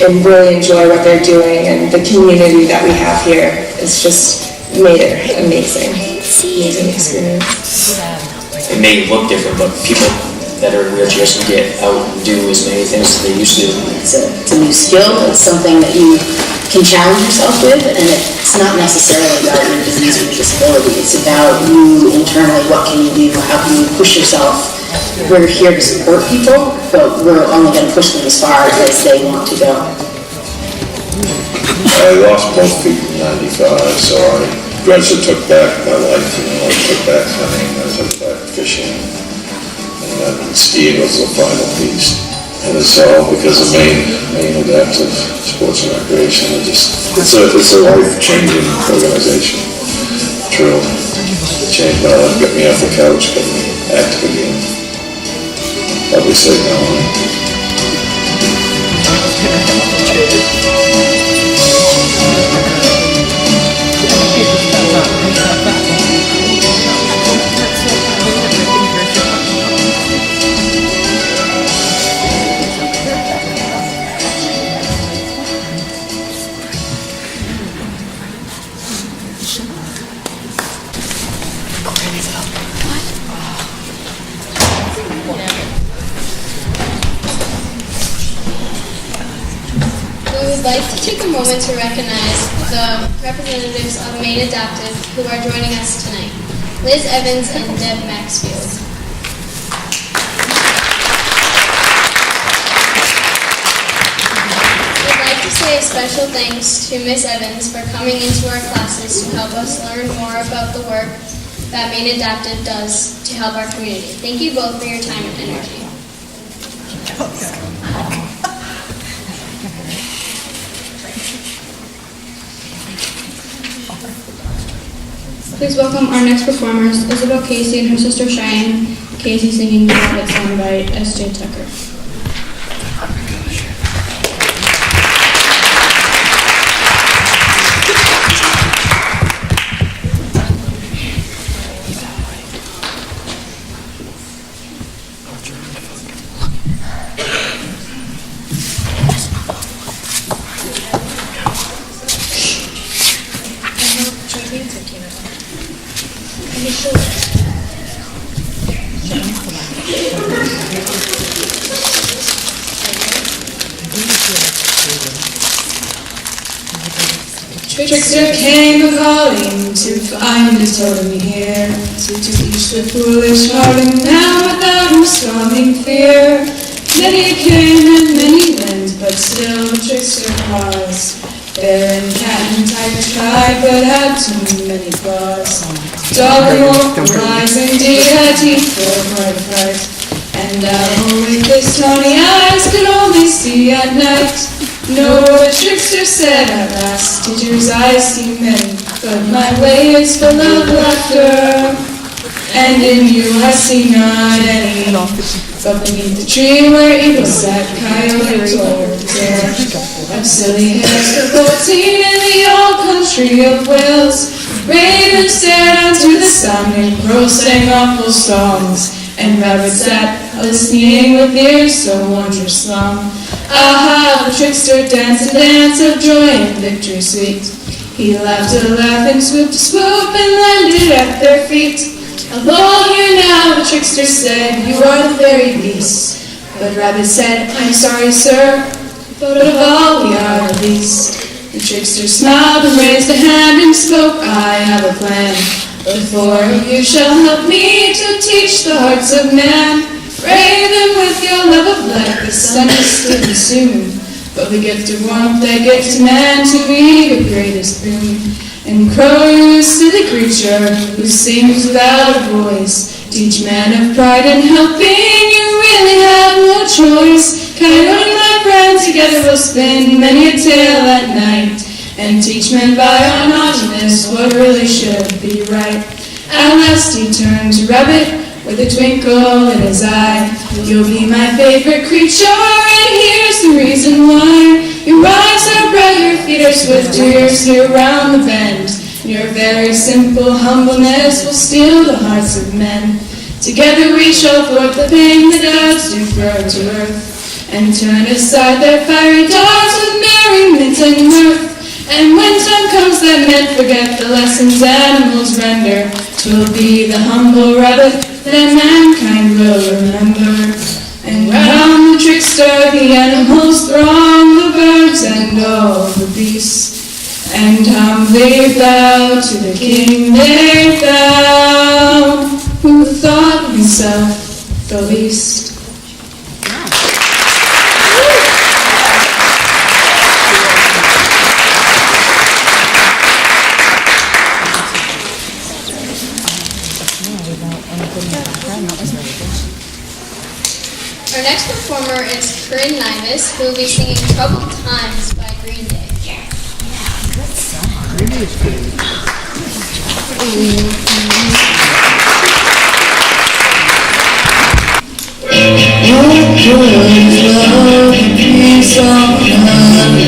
and really enjoy what they're doing, and the community that we have here has just made it amazing experience. It may look different, but people that are in wheelchairs can get out and do as many things as they used to. It's a new skill. It's something that you can challenge yourself with, and it's not necessarily about your disease or your disability. It's about you internally. What can you do? How can you push yourself? We're here to support people, but we're only going to push them as far as they want to go. I lost both feet in '95, so I gradually took back my life. I took back hunting, I took back fishing, and then skiing was the final piece. And it's all because of Maine Adaptive Sports and Recreation. It's a life-changing organization. Truly. Changed my life, got me off the couch, got me active again. I'll be safe now. We would like to take a moment to recognize the representatives of Maine Adaptive who are joining us tonight, Liz Evans and Deb Maxfield. We'd like to say a special thanks to Ms. Evans for coming into our classes to help us learn more about the work that Maine Adaptive does to help our community. Thank you both for your time and energy. Please welcome our next performers, Isabel Casey and her sister Cheyenne Casey singing the Rabbit song by S.J. Tucker. Trickster came a-calling to find a totem here, to teach the foolish heart and now without responding fear. Many came and many went, but still the trickster paused. Bear and cat and tiger tried, but had too many claws. Dog and wolf were eyes, indeed had teeth for quite a fright. And owl with his tawny eyes could only see at night. No, the trickster said at last, teacher's eyes see many, but my way is full of laughter, and in you I see not any. But beneath the tree where eagles sat, coyote told the tale of silly hares cavorting in the old country of Wales. Ravens stared unto the sun, and crows sang awful songs, and rabbits sat listening with ears so wondrous long. Aha, the trickster danced a dance of joy and victory sweet. He laughed a laugh and swooped a swoop and landed at their feet. Alone here now, the trickster said, you are the very beast. But Rabbit said, I'm sorry, sir, but of all we are the least. The trickster smiled and raised a hand and spoke, I have a plan. The four of you shall help me to teach the hearts of man. Brave them with your love of light, the sun is still soon. But the gift of warmth I give to man to be the greatest boon. And crow, you silly creature, who sings without a voice, teach man of pride and helping, you really have no choice. Coyote, my friend, together we'll spin many a tale at night, and teach men by our naughtiness what really should be right. At last he turned to Rabbit with a twinkle in his eye. You'll be my favorite creature, and here's the reason why. Your eyes are bright, your feet are swift, your ears hear round the bend. Your very simple humbleness will steal the hearts of men. Together we shall thwart the pain the doves do throw to earth, and turn aside their fiery darts with merriment and mirth. And when time comes that men forget the lessons animals render, 'twill be the humble rabbit that mankind will remember. And round the trickster the animals throng, the birds and all the beasts, and humbly bow to the king they bow, who thought himself the least. Our next performer is Corinne Nivis, who will be singing Troubled Times by Green Day. Good song. Really is good. Love and peace on earth,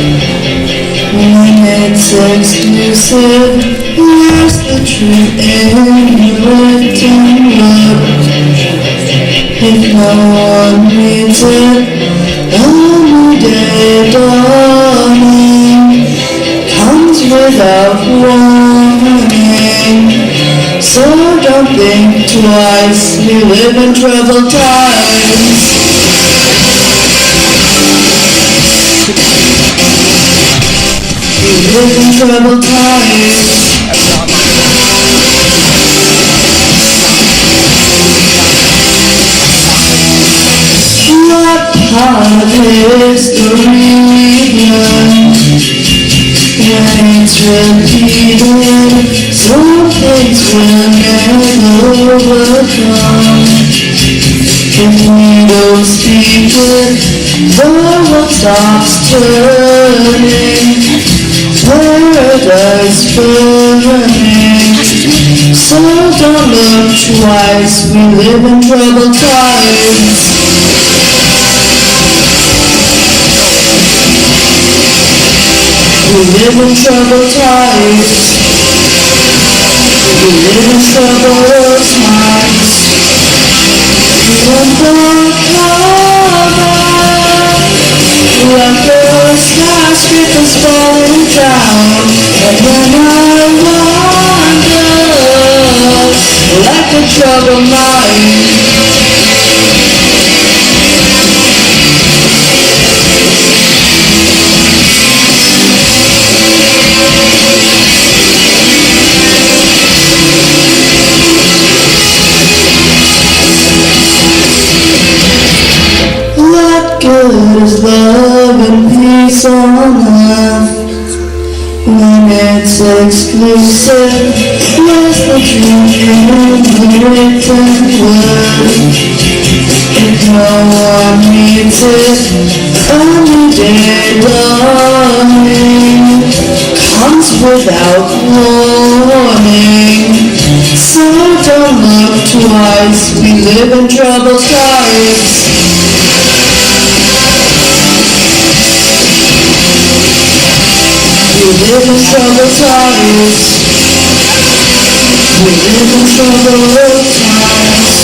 when it's exclusive, where's the truth in the written word? If no one reads it, a new day dawning comes without warning. So don't think twice, we live in troubled times. We live in troubled times. What part of history we learn when it's repeated? Some things will never overcome. If we don't speak it, the world stops turning. Paradise burning. So don't look twice, we live in troubled times. We live in troubled times. We live in troubled times. Remember cover, like the skyscrapers falling down. And when I wonder like a troubled mind. What good is love and peace on earth when it's exclusive? Where's the truth in the written word? If no one needs it, only dead longing comes without warning. So don't look twice, we live in troubled times. We live in troubled times. We live in troubled times. We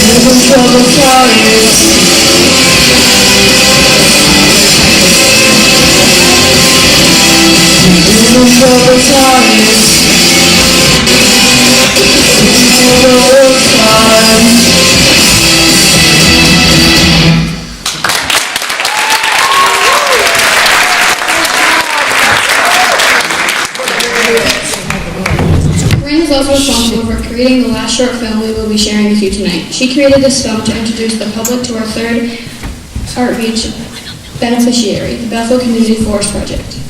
live in troubled times. We live in troubled times. Troubled times. Corinne is also responsible for creating the last short film we will be sharing with you tonight. She created this film to introduce the public to our third outreach beneficiary, the Bethel Community Forest Project.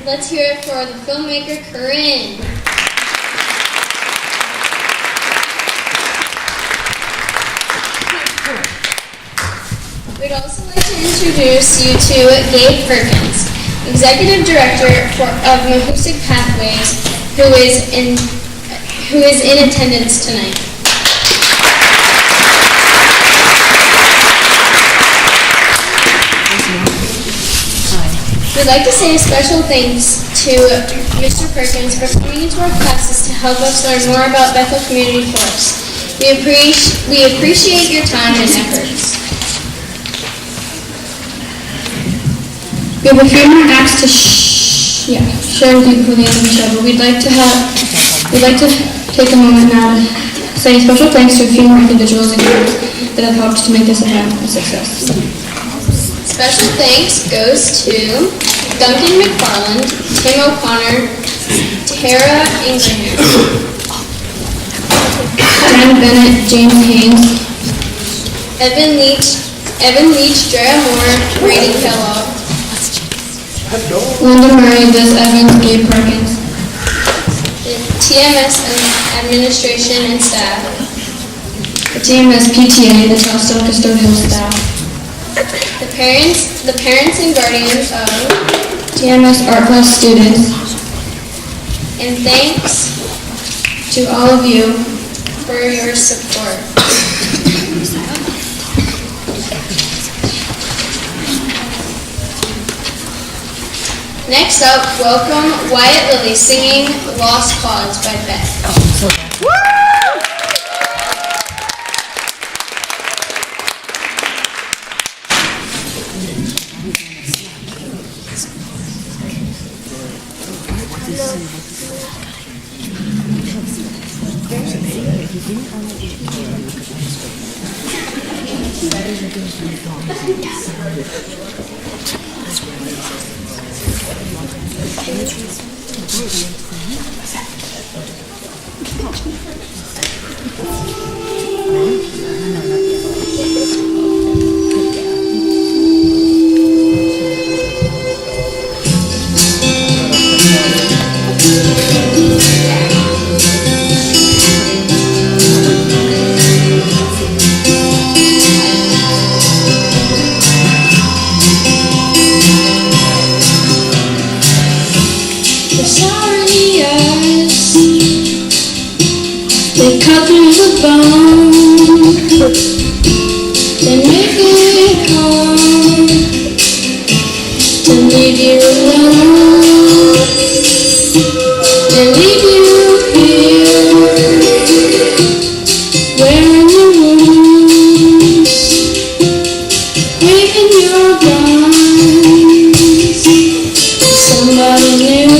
Let's hear it for the filmmaker Corinne. We'd also like to introduce you to Gabe Perkins, Executive Director of Mahoosic Pathways, who is in attendance tonight. We'd like to say a special thanks to Mr. Perkins for coming into our classes to help us learn more about Bethel Community Forest. We appreciate your time and efforts. We have a few more acts to share with you before the end of the show, but we'd like to take a moment now to say special thanks to a few more individuals and groups that have helped to make this event a success. Special thanks goes to Duncan McFarland, Tim O'Connor, Tara Ingraham, Dan Bennett, James Haynes, Evan Leach, Drea Moore, Brady Kellogg, Linda Murray, Liz Evans, Gabe Perkins, TMS administration and staff. The TMS PTA, the Charleston custodial staff. The parents and guardians of TMS art class students. And thanks to all of you for your support. Next up, welcome Wyatt Lilly singing Lost Cause by Beth. They cut through the bone. They make it hard to leave you alone. They leave you here, wearing your wounds, waving your guns. Somebody new.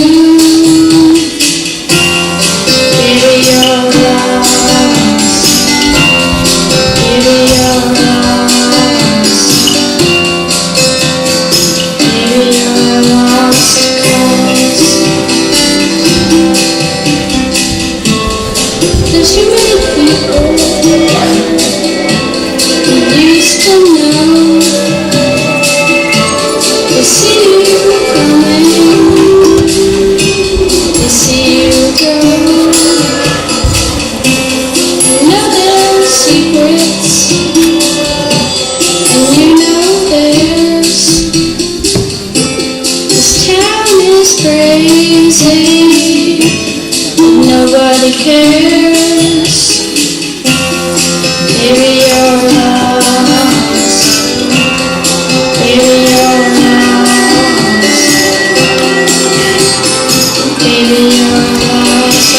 Crazy, nobody cares. Maybe you're lost. Maybe you're lost. Maybe you're lost.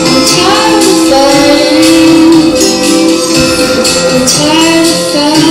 I'm tired of fighting. I'm tired of fighting.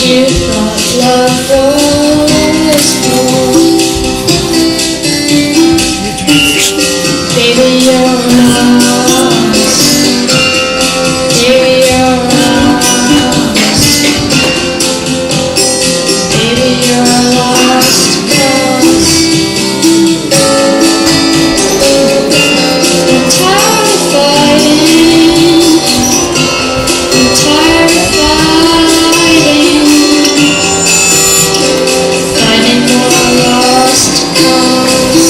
You thought love was born. Baby, you're lost. Baby, you're lost. Baby, you're lost cause I'm tired of fighting. I'm tired of fighting. Fighting for a lost cause.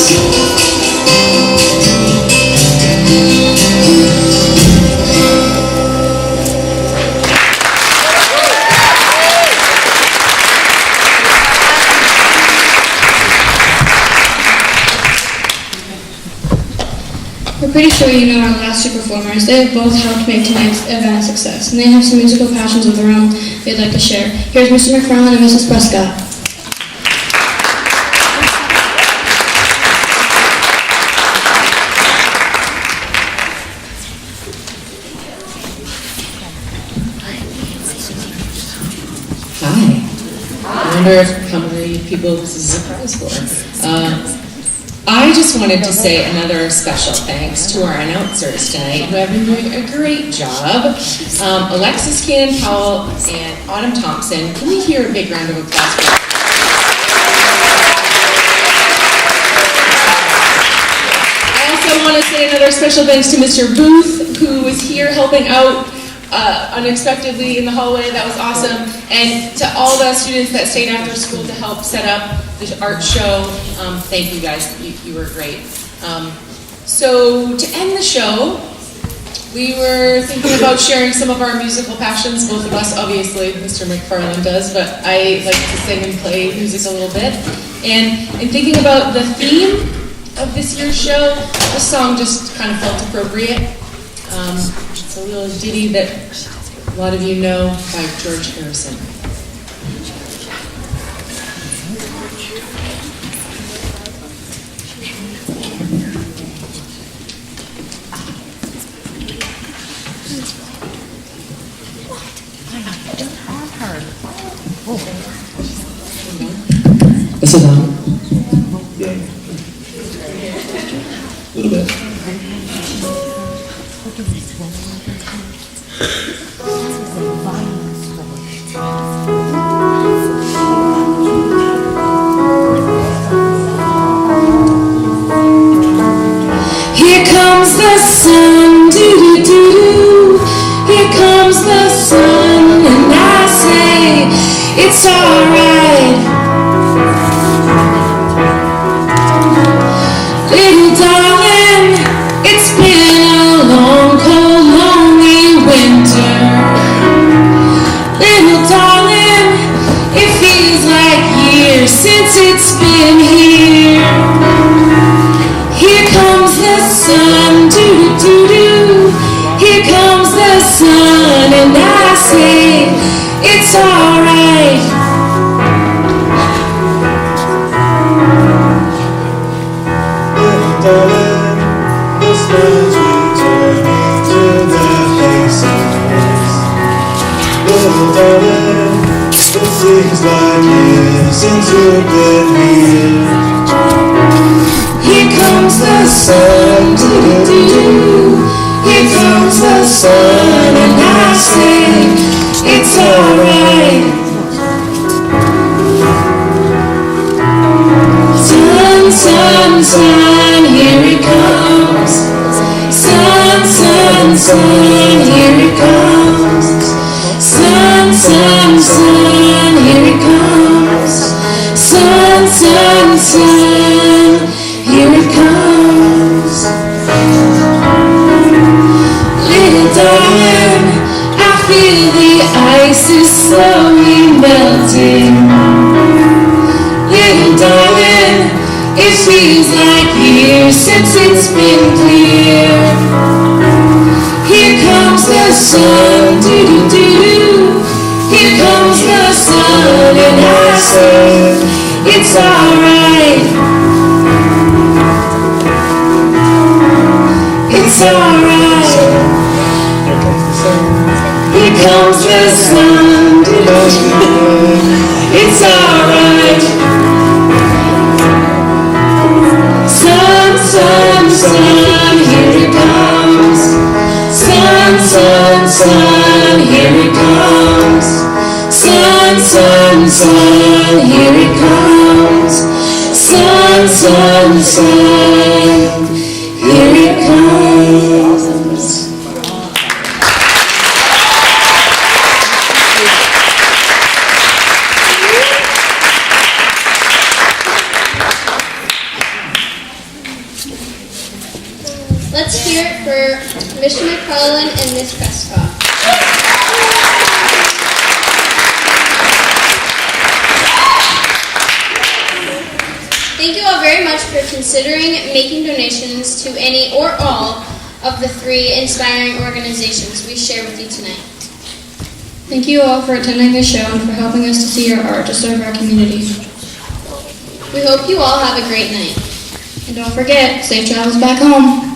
We're pretty sure you know our last two performers. They have both helped make tonight's event a success, and they have some musical passions of their own they'd like to share. Here's Mr. McFarland and Mrs. Prescott. wonder how many people this is a surprise for. I just wanted to say another special thanks to our announcers tonight who have been doing a great job. Alexis Cannon Powell and Autumn Thompson. Can we hear a big round of applause for them? I also want to say another special thanks to Mr. Booth, who was here helping out unexpectedly in the hallway. That was awesome. And to all the students that stayed after school to help set up the art show, thank you guys. You were great. So to end the show, we were thinking about sharing some of our musical passions, both of us, obviously. Mr. McFarland does, but I like to sing and play music a little bit. And in thinking about the theme of this year's show, this song just kind of felt appropriate. It's a little ditty that a lot of you know by George Harrison. This is on. Yeah. A little bit. Here comes the sun, doo-doo-doo-doo. Here comes the sun, and I say it's alright. Little darling, it's been a long, cold, lonely winter. Little darling, it feels like years since it's been here. Here comes the sun, doo-doo-doo-doo. Here comes the sun, and I say it's alright. Little darling, the stars returning to their places. Little darling, it seems like years since you've been here. Here comes the sun, doo-doo-doo-doo. Here comes the sun, and I say it's alright. Sun, sun, sun, here it comes. Sun, sun, sun, here it comes. Sun, sun, sun, here it comes. Sun, sun, sun, here it comes. Little darling, I feel the ice is slowly melting. Little darling, it feels like years since it's been clear. Here comes the sun, doo-doo-doo-doo. Here comes the sun, and I say it's alright. It's alright. Here comes the sun, it's alright. Sun, sun, sun, here it comes. Sun, sun, sun, here it comes. Sun, sun, sun, here it comes. Sun, sun, sun, here it comes. Let's hear it for Mr. McFarland and Miss Prescott. Thank you all very much for considering making donations to any or all of the 3 inspiring organizations we share with you tonight. Thank you all for attending this show and for helping us to see our art to serve our community. We hope you all have a great night. And don't forget, safe travels back home.